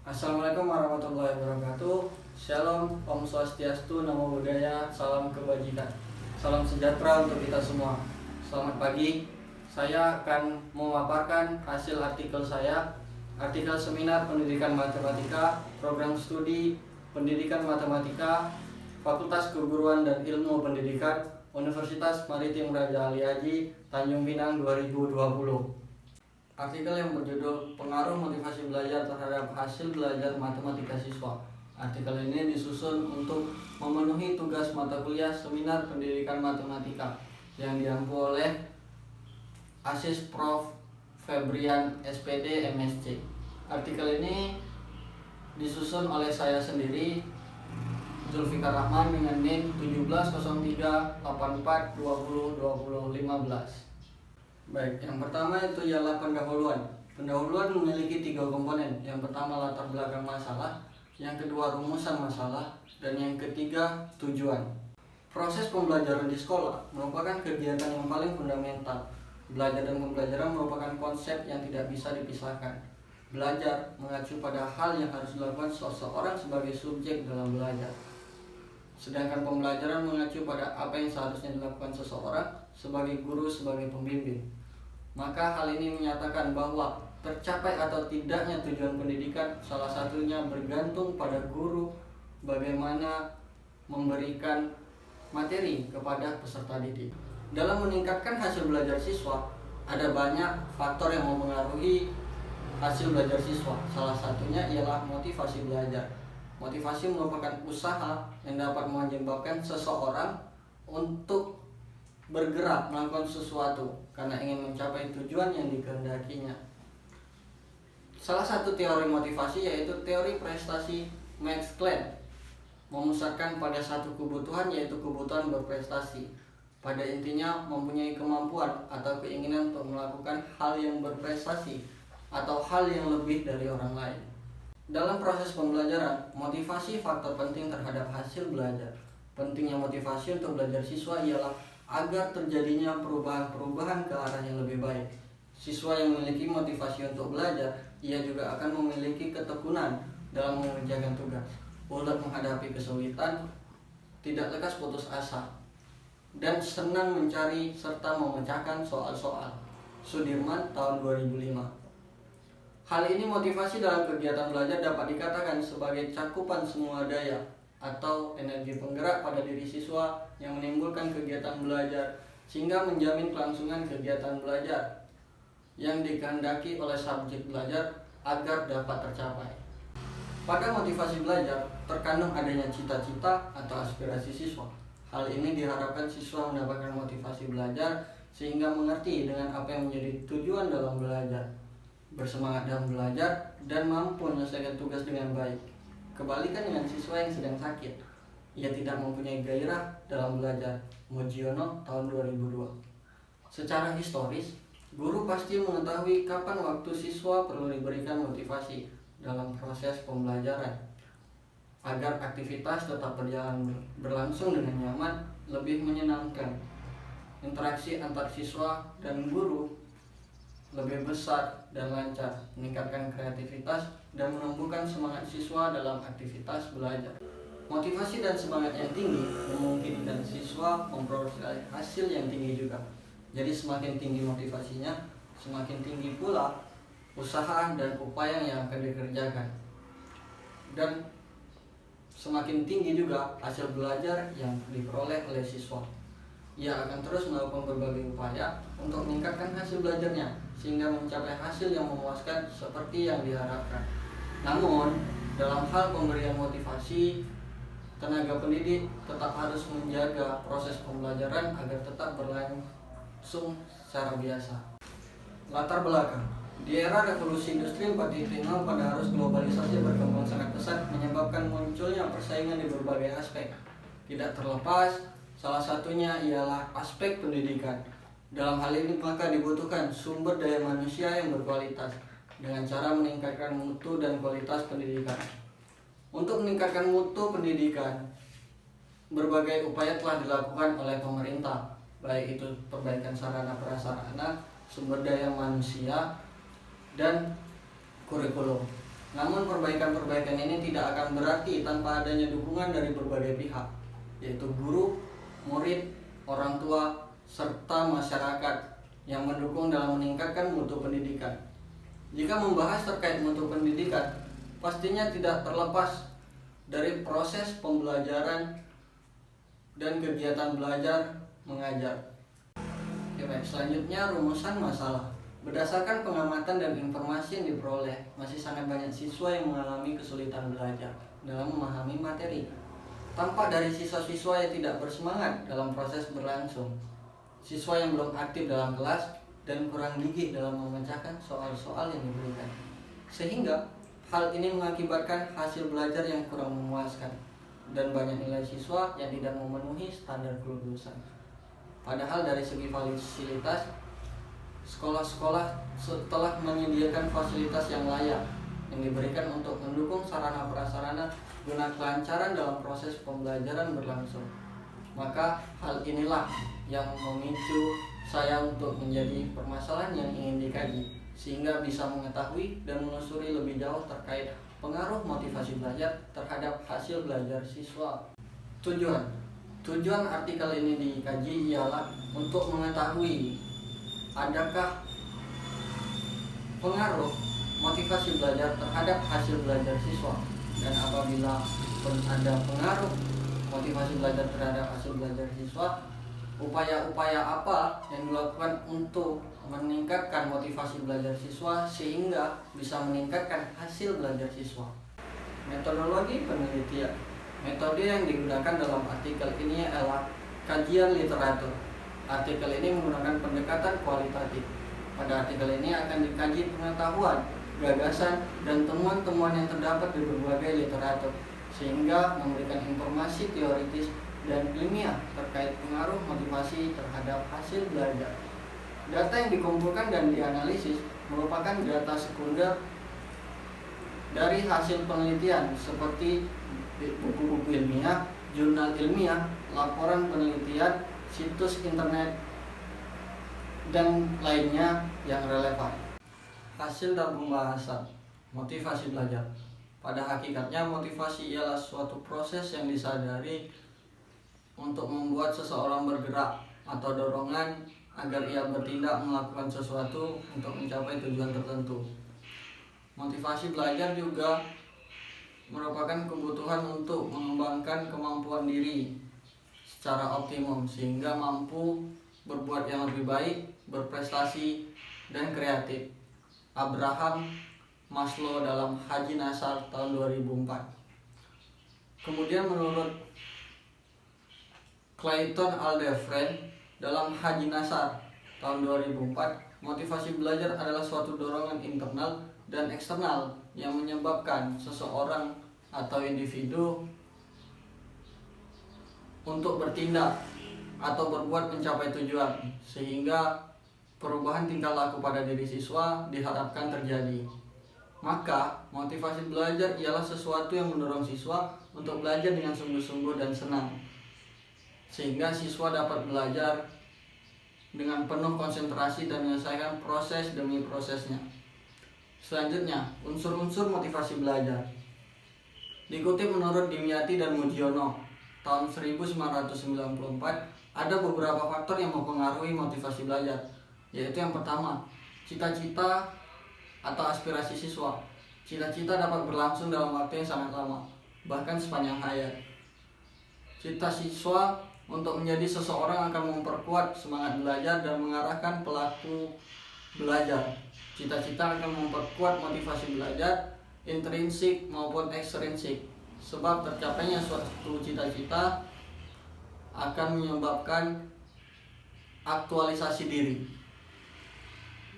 Assalamualaikum warahmatullahi wabarakatuh. Shalom, Om Swastiastu, Namo Buddhaya, salam kebajikan. Salam sejahtera untuk kita semua. Selamat pagi. Saya akan memaparkan hasil artikel saya, artikel seminar pendidikan matematika, program studi pendidikan matematika, Fakultas Keguruan dan Ilmu Pendidikan, Universitas Maritim Raja Ali Haji, Tanjung Pinang 2020. Artikel yang berjudul Pengaruh Motivasi Belajar Terhadap Hasil Belajar Matematika Siswa. Artikel ini disusun untuk memenuhi tugas mata kuliah Seminar Pendidikan Matematika yang diampu oleh Asis Prof. Febrian SPD MSc. Artikel ini disusun oleh saya sendiri, Zulfikar Rahman, dengan NIM 170384202015. Baik, yang pertama itu ialah pendahuluan. Pendahuluan memiliki 3 komponen. Yang pertama latar belakang masalah, yang kedua rumusan masalah, dan yang ketiga tujuan. Proses pembelajaran di sekolah merupakan kegiatan yang paling fundamental. Belajar dan pembelajaran merupakan konsep yang tidak bisa dipisahkan. Belajar mengacu pada hal yang harus dilakukan seseorang sebagai subjek dalam belajar. Sedangkan pembelajaran mengacu pada apa yang seharusnya dilakukan seseorang sebagai guru, sebagai pembimbing. Maka hal ini menyatakan bahwa tercapai atau tidaknya tujuan pendidikan salah satunya bergantung pada guru bagaimana memberikan materi kepada peserta didik. Dalam meningkatkan hasil belajar siswa, ada banyak faktor yang mempengaruhi hasil belajar siswa. Salah satunya ialah motivasi belajar. Motivasi merupakan usaha yang dapat menyebabkan seseorang untuk bergerak melakukan sesuatu karena ingin mencapai tujuan yang dikehendakinya. Salah satu teori motivasi yaitu teori prestasi Max Planck, memusatkan pada satu kebutuhan, yaitu kebutuhan berprestasi. Pada intinya mempunyai kemampuan atau keinginan untuk melakukan hal yang berprestasi atau hal yang lebih dari orang lain. Dalam proses pembelajaran, motivasi faktor penting terhadap hasil belajar. Pentingnya motivasi untuk belajar siswa ialah agar terjadinya perubahan-perubahan ke arah yang lebih baik. Siswa yang memiliki motivasi untuk belajar, ia juga akan memiliki ketekunan dalam mengerjakan tugas, ulet menghadapi kesulitan, tidak lekas putus asa, dan senang mencari serta memecahkan soal-soal. Sudirman, tahun 2005. Hal ini motivasi dalam kegiatan belajar dapat dikatakan sebagai cakupan semua daya atau energi penggerak pada diri siswa yang menimbulkan kegiatan belajar sehingga menjamin kelangsungan kegiatan belajar yang dikehendaki oleh subjek belajar agar dapat tercapai. Pada motivasi belajar terkandung adanya cita-cita atau aspirasi siswa. Hal ini diharapkan siswa mendapatkan motivasi belajar sehingga mengerti dengan apa yang menjadi tujuan dalam belajar, bersemangat dalam belajar, dan mampu menyelesaikan tugas dengan baik. Kebalikan dengan siswa yang sedang sakit, ia tidak mempunyai gairah dalam belajar. Mujiono, tahun 2002. Secara historis, guru pasti mengetahui kapan waktu siswa perlu diberikan motivasi dalam proses pembelajaran agar aktivitas tetap berlangsung dengan nyaman, lebih menyenangkan. Interaksi antar siswa dan guru lebih besar dan lancar, meningkatkan kreativitas dan menumbuhkan semangat siswa dalam aktivitas belajar. Motivasi dan semangat yang tinggi memungkinkan siswa memperoleh hasil yang tinggi juga. Jadi semakin tinggi motivasinya, semakin tinggi pula usaha dan upaya yang akan dikerjakan. Dan semakin tinggi juga hasil belajar yang diperoleh oleh siswa. Ia akan terus melakukan berbagai upaya untuk meningkatkan hasil belajarnya sehingga mencapai hasil yang memuaskan seperti yang diharapkan. Namun, dalam hal pemberian motivasi, tenaga pendidik tetap harus menjaga proses pembelajaran agar tetap berlangsung secara biasa. Latar belakang. Di era revolusi industri 4.0 pada arus globalisasi berkembang sangat pesat menyebabkan munculnya persaingan di berbagai aspek. Tidak terlepas, salah satunya ialah aspek pendidikan. Dalam hal ini maka dibutuhkan sumber daya manusia yang berkualitas dengan cara meningkatkan mutu dan kualitas pendidikan. Untuk meningkatkan mutu pendidikan, berbagai upaya telah dilakukan oleh pemerintah, baik itu perbaikan sarana prasarana, sumber daya manusia, dan kurikulum. Namun perbaikan-perbaikan ini tidak akan berarti tanpa adanya dukungan dari berbagai pihak, yaitu guru, murid, orang tua, serta masyarakat yang mendukung dalam meningkatkan mutu pendidikan. Jika membahas terkait mutu pendidikan, pastinya tidak terlepas dari proses pembelajaran dan kegiatan belajar mengajar. Oke, baik. Selanjutnya rumusan masalah. Berdasarkan pengamatan dan informasi yang diperoleh, masih sangat banyak siswa yang mengalami kesulitan belajar dalam memahami materi. Tampak dari siswa-siswa yang tidak bersemangat dalam proses berlangsung, siswa yang belum aktif dalam kelas, dan kurang gigih dalam memecahkan soal-soal yang diberikan. Sehingga hal ini mengakibatkan hasil belajar yang kurang memuaskan dan banyak nilai siswa yang tidak memenuhi standar kelulusan. Padahal dari segi fasilitas, sekolah-sekolah telah menyediakan fasilitas yang layak yang diberikan untuk mendukung sarana prasarana guna kelancaran dalam proses pembelajaran berlangsung. Maka hal inilah yang memicu saya untuk menjadi permasalahan yang ingin dikaji, sehingga bisa mengetahui dan menelusuri lebih jauh terkait pengaruh motivasi belajar terhadap hasil belajar siswa. Tujuan artikel ini dikaji ialah untuk mengetahui adakah pengaruh motivasi belajar terhadap hasil belajar siswa, dan apabila ada pengaruh motivasi belajar terhadap hasil belajar siswa, upaya-upaya apa yang dilakukan untuk meningkatkan motivasi belajar siswa sehingga bisa meningkatkan hasil belajar siswa. Metodologi penelitian. Metode yang digunakan dalam artikel ini adalah kajian literatur. Artikel ini menggunakan pendekatan kualitatif. Pada artikel ini akan dikaji pengetahuan, gagasan, dan temuan-temuan yang terdapat di berbagai literatur, sehingga memberikan informasi teoritis dan ilmiah terkait pengaruh motivasi terhadap hasil belajar. Data yang dikumpulkan dan dianalisis merupakan data sekunder dari hasil penelitian seperti buku-buku ilmiah, jurnal ilmiah, laporan penelitian, situs internet, dan lainnya yang relevan. Hasil dan pembahasan motivasi belajar. Pada hakikatnya motivasi ialah suatu proses yang disadari untuk membuat seseorang bergerak atau dorongan agar ia bertindak melakukan sesuatu untuk mencapai tujuan tertentu. Motivasi belajar juga merupakan kebutuhan untuk mengembangkan kemampuan diri secara optimum sehingga mampu berbuat yang lebih baik, berprestasi, dan kreatif. Abraham Maslow dalam Haji Nasar tahun 2004. Kemudian menurut Clayton Alderferin dalam Haji Nasar tahun 2004, motivasi belajar adalah suatu dorongan internal dan eksternal yang menyebabkan seseorang atau individu untuk bertindak atau berbuat mencapai tujuan, sehingga perubahan tingkah laku pada diri siswa diharapkan terjadi. Maka motivasi belajar ialah sesuatu yang mendorong siswa untuk belajar dengan sungguh-sungguh dan senang, sehingga siswa dapat belajar dengan penuh konsentrasi dan menyelesaikan proses demi prosesnya. Selanjutnya, unsur-unsur motivasi belajar. Dikutip menurut Dimyati dan Mujiono tahun 1994, ada beberapa faktor yang mempengaruhi motivasi belajar, yaitu yang pertama, cita-cita atau aspirasi siswa. Cita-cita dapat berlangsung dalam waktu yang sangat lama, bahkan sepanjang hayat. Cita siswa untuk menjadi seseorang akan memperkuat semangat belajar dan mengarahkan pelaku belajar. Cita-cita akan memperkuat motivasi belajar, intrinsik maupun ekstrinsik, sebab tercapainya suatu cita-cita akan menyebabkan aktualisasi diri.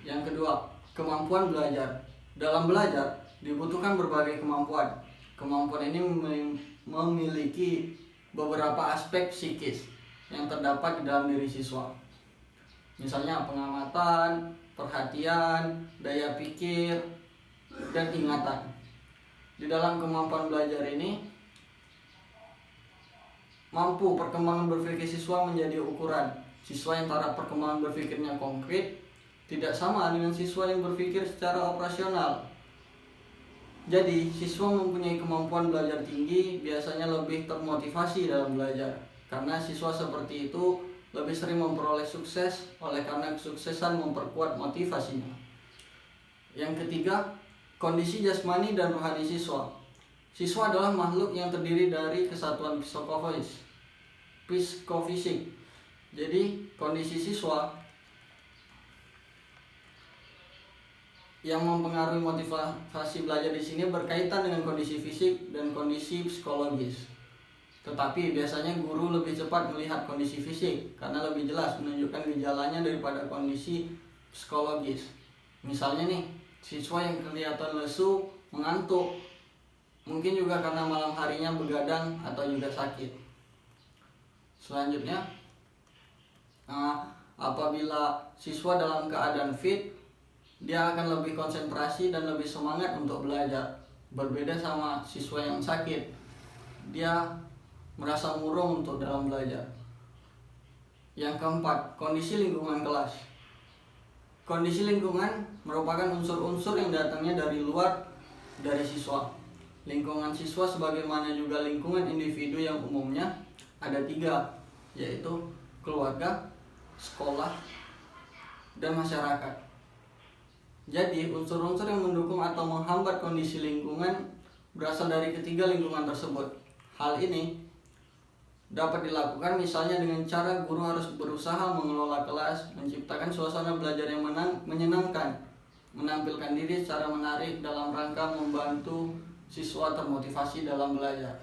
Yang kedua, kemampuan belajar. Dalam belajar dibutuhkan berbagai kemampuan. Kemampuan ini memiliki beberapa aspek psikis yang terdapat di dalam diri siswa. Misalnya pengamatan, perhatian, daya pikir, dan ingatan. Di dalam kemampuan belajar ini, mampu perkembangan berpikir siswa menjadi ukuran. Siswa yang taraf perkembangan berpikirnya konkret tidak sama dengan siswa yang berpikir secara operasional. Jadi, siswa mempunyai kemampuan belajar tinggi biasanya lebih termotivasi dalam belajar. Karena siswa seperti itu lebih sering memperoleh sukses, oleh karena kesuksesan memperkuat motivasinya. Yang ketiga, kondisi jasmani dan rohani siswa. Siswa adalah makhluk yang terdiri dari kesatuan psikofisik. Jadi, kondisi siswa yang mempengaruhi motivasi belajar di sini berkaitan dengan kondisi fisik dan kondisi psikologis. Tetapi biasanya guru lebih cepat melihat kondisi fisik karena lebih jelas menunjukkan gejalanya daripada kondisi psikologis. Misalnya nih, siswa yang kelihatan lesu, mengantuk, mungkin juga karena malam harinya begadang atau juga sakit. Selanjutnya, apabila siswa dalam keadaan fit, dia akan lebih konsentrasi dan lebih semangat untuk belajar. Berbeda sama siswa yang sakit, dia merasa murung untuk dalam belajar. Yang keempat, kondisi lingkungan kelas. Kondisi lingkungan merupakan unsur-unsur yang datangnya dari luar dari siswa. Lingkungan siswa sebagaimana juga lingkungan individu yang umumnya ada 3, yaitu keluarga, sekolah, dan masyarakat. Jadi, unsur-unsur yang mendukung atau menghambat kondisi lingkungan berasal dari ketiga lingkungan tersebut. Hal ini dapat dilakukan misalnya dengan cara guru harus berusaha mengelola kelas, menciptakan suasana belajar yang menyenangkan, menampilkan diri secara menarik dalam rangka membantu siswa termotivasi dalam belajar.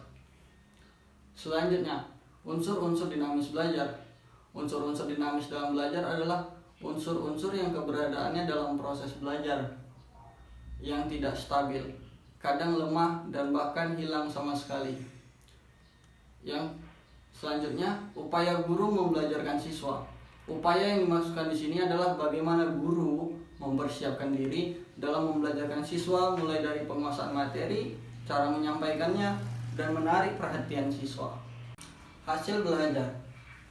Selanjutnya, unsur-unsur dinamis belajar. Unsur-unsur dinamis dalam belajar adalah unsur-unsur yang keberadaannya dalam proses belajar yang tidak stabil, kadang lemah dan bahkan hilang sama sekali. Yang selanjutnya, upaya guru membelajarkan siswa. Upaya yang dimaksudkan di sini adalah bagaimana guru mempersiapkan diri dalam membelajarkan siswa, mulai dari penguasaan materi, cara menyampaikannya, dan menarik perhatian siswa. Hasil belajar.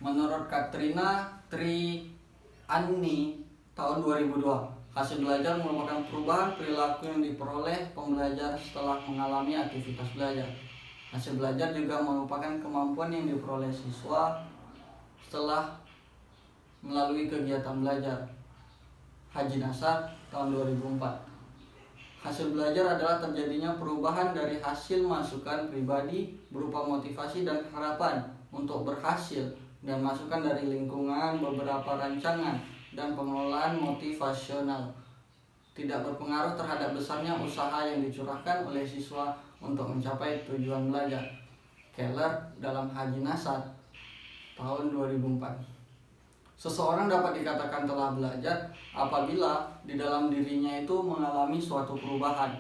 Menurut Katrina Triani tahun 2002, hasil belajar merupakan perubahan perilaku yang diperoleh pembelajar setelah mengalami aktivitas belajar. Hasil belajar juga merupakan kemampuan yang diperoleh siswa setelah melalui kegiatan belajar. Haji Nasar tahun 2004. Hasil belajar adalah terjadinya perubahan dari hasil masukan pribadi berupa motivasi dan harapan untuk berhasil, dan masukan dari lingkungan, beberapa rancangan, dan pengelolaan motivasional. Tidak berpengaruh terhadap besarnya usaha yang dicurahkan oleh siswa untuk mencapai tujuan belajar. Keller dalam Haji Nasar tahun 2004. Seseorang dapat dikatakan telah belajar apabila di dalam dirinya itu mengalami suatu perubahan.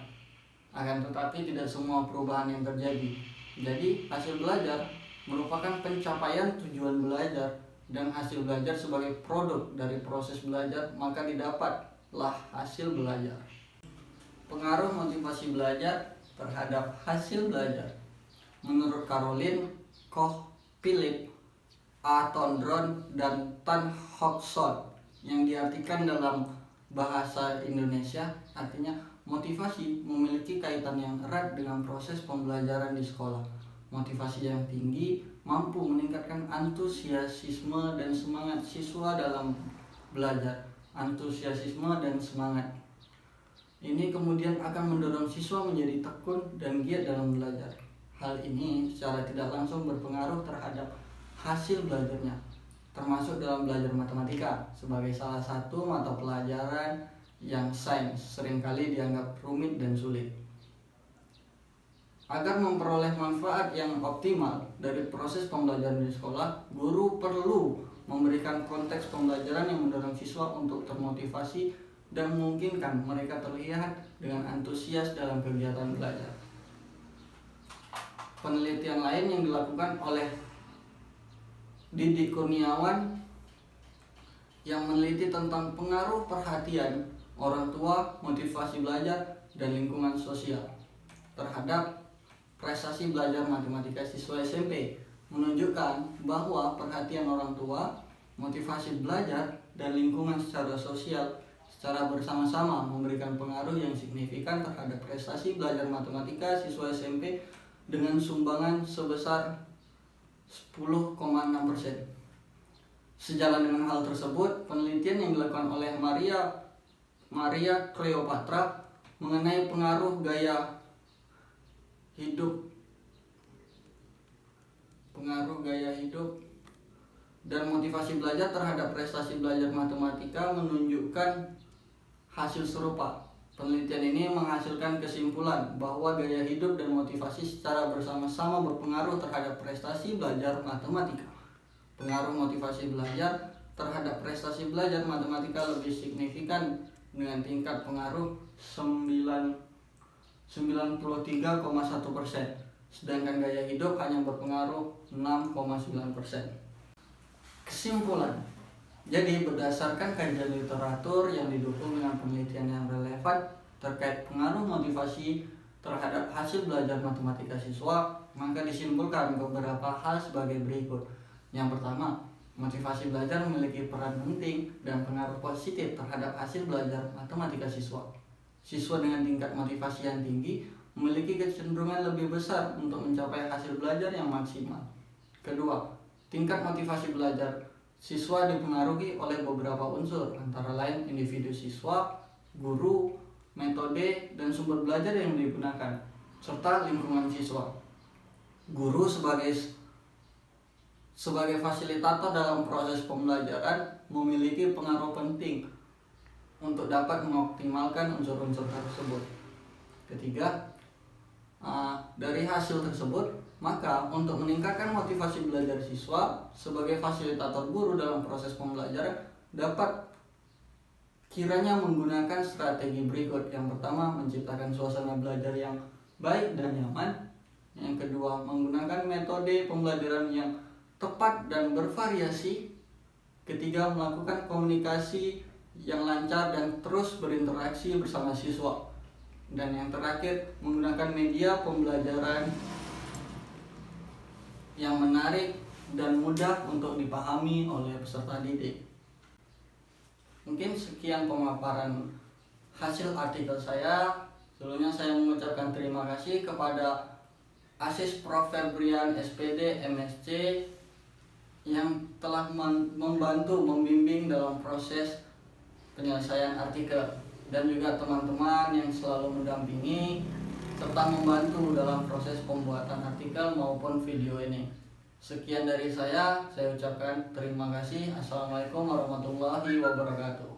Akan tetapi tidak semua perubahan yang terjadi. Jadi hasil belajar merupakan pencapaian tujuan belajar, dan hasil belajar sebagai produk dari proses belajar, maka didapatlah hasil belajar. Pengaruh motivasi belajar terhadap hasil belajar. Menurut Caroline Koch Philip, A. Tondron, dan Tan Hock Sot, yang diartikan dalam bahasa Indonesia artinya motivasi memiliki kaitan yang erat dengan proses pembelajaran di sekolah. Motivasi yang tinggi mampu meningkatkan antusiasme dan semangat siswa dalam belajar. Antusiasme dan semangat ini kemudian akan mendorong siswa menjadi tekun dan giat dalam belajar. Hal ini secara tidak langsung berpengaruh terhadap hasil belajarnya, termasuk dalam belajar matematika sebagai salah satu mata pelajaran yang sains seringkali dianggap rumit dan sulit. Agar memperoleh manfaat yang optimal dari proses pembelajaran di sekolah, guru perlu memberikan konteks pembelajaran yang mendorong siswa untuk termotivasi dan memungkinkan mereka terlihat dengan antusias dalam kegiatan belajar. Penelitian lain yang dilakukan oleh Didi Kurniawan yang meneliti tentang pengaruh perhatian orang tua, motivasi belajar, dan lingkungan sosial terhadap prestasi belajar matematika siswa SMP menunjukkan bahwa perhatian orang tua, motivasi belajar, dan lingkungan secara sosial secara bersama-sama memberikan pengaruh yang signifikan terhadap prestasi belajar matematika siswa SMP dengan sumbangan sebesar 10,6%. Sejalan dengan hal tersebut, penelitian yang dilakukan oleh Maria Cleopatra mengenai pengaruh gaya hidup dan motivasi belajar terhadap prestasi belajar matematika menunjukkan hasil serupa. Penelitian ini menghasilkan kesimpulan bahwa gaya hidup dan motivasi secara bersama-sama berpengaruh terhadap prestasi belajar matematika. Pengaruh motivasi belajar terhadap prestasi belajar matematika lebih signifikan dengan tingkat pengaruh 93,1%, sedangkan gaya hidup hanya berpengaruh 6,9%. Kesimpulan. Jadi berdasarkan kajian literatur yang didukung dengan penelitian yang relevan terkait pengaruh motivasi terhadap hasil belajar matematika siswa, maka disimpulkan beberapa hal sebagai berikut. Yang pertama, motivasi belajar memiliki peran penting dan pengaruh positif terhadap hasil belajar matematika siswa. Siswa dengan tingkat motivasi yang tinggi memiliki kecenderungan lebih besar untuk mencapai hasil belajar yang maksimal. Kedua, tingkat motivasi belajar siswa dipengaruhi oleh beberapa unsur, antara lain individu siswa, guru, metode, dan sumber belajar yang digunakan, serta lingkungan siswa. Guru sebagai fasilitator dalam proses pembelajaran memiliki pengaruh penting untuk dapat mengoptimalkan unsur-unsur tersebut. Ketiga, dari hasil tersebut, maka untuk meningkatkan motivasi belajar siswa sebagai fasilitator guru dalam proses pembelajaran dapat kiranya menggunakan strategi berikut. Yang pertama, menciptakan suasana belajar yang baik dan nyaman. Yang kedua, menggunakan metode pembelajaran yang tepat dan bervariasi. Ketiga, melakukan komunikasi yang lancar dan terus berinteraksi bersama siswa. Dan yang terakhir, menggunakan media pembelajaran yang menarik dan mudah untuk dipahami oleh peserta didik. Mungkin sekian pemaparan hasil artikel saya. Sebelumnya saya mengucapkan terima kasih kepada Asis Prof. Febrian SPD MSc yang telah membantu membimbing dalam proses penyelesaian artikel, dan juga teman-teman yang selalu mendampingi serta membantu dalam proses pembuatan artikel maupun video ini. Sekian dari saya ucapkan terima kasih. Assalamualaikum warahmatullahi wabarakatuh.